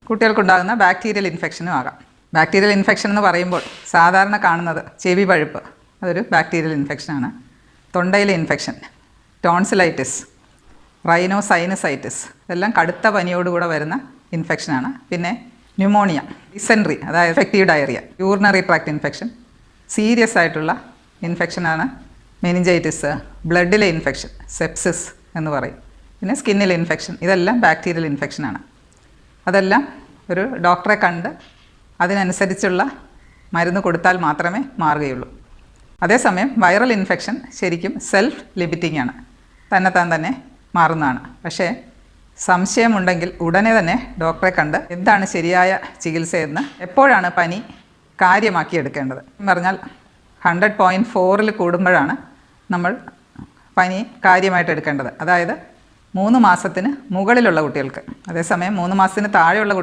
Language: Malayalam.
കുട്ടികൾക്കുണ്ടാകുന്ന ബാക്ടീരിയൽ ഇൻഫെക്ഷനും ആകാം. ബാക്ടീരിയൽ ഇൻഫെക്ഷൻ എന്ന് പറയുമ്പോൾ സാധാരണ കാണുന്നത് ചെവി പഴുപ്പ്, അതൊരു ബാക്ടീരിയൽ ഇൻഫെക്ഷനാണ്. തൊണ്ടയിലെ ഇൻഫെക്ഷൻ, ടോൺസിലൈറ്റിസ്, റൈനോസൈനസൈറ്റിസ്, ഇതെല്ലാം കടുത്ത പനിയോടുകൂടെ വരുന്ന ഇൻഫെക്ഷനാണ്. പിന്നെ ന്യൂമോണിയ, ഡിസെൻട്രി, അതായത് effective diarrhoea, urinary tract infection, serious ആയിട്ടുള്ള ഇൻഫെക്ഷനാണ് മെനിഞ്ചൈറ്റിസ്, ബ്ലഡിലെ ഇൻഫെക്ഷൻ, സെപ്സിസ് എന്ന് പറയും. പിന്നെ സ്കിന്നിലെ ഇൻഫെക്ഷൻ, ഇതെല്ലാം ബാക്ടീരിയൽ ഇൻഫെക്ഷനാണ്. അതെല്ലാം ഒരു ഡോക്ടറെ കണ്ട് അതിനനുസരിച്ചുള്ള മരുന്ന് കൊടുത്താൽ മാത്രമേ മാറുകയുള്ളൂ. അതേസമയം വൈറൽ ഇൻഫെക്ഷൻ ശരിക്കും സെൽഫ് ലിമിറ്റിംഗ് ആണ്, തന്നെത്താൻ തന്നെ മാറുന്നതാണ്. പക്ഷേ സംശയമുണ്ടെങ്കിൽ ഉടനെ തന്നെ ഡോക്ടറെ കണ്ട് എന്താണ് ശരിയായ ചികിത്സയെന്ന്, എപ്പോഴാണ് പനി കാര്യമാക്കിയെടുക്കേണ്ടത് പറഞ്ഞാൽ 100.4 കൂടുമ്പോഴാണ് നമ്മൾ പനി കാര്യമായിട്ട് എടുക്കേണ്ടത്. അതായത് 3 മാസത്തിന് മുകളിലുള്ള കുട്ടികൾക്ക്. അതേസമയം 3 മാസത്തിന് താഴെയുള്ള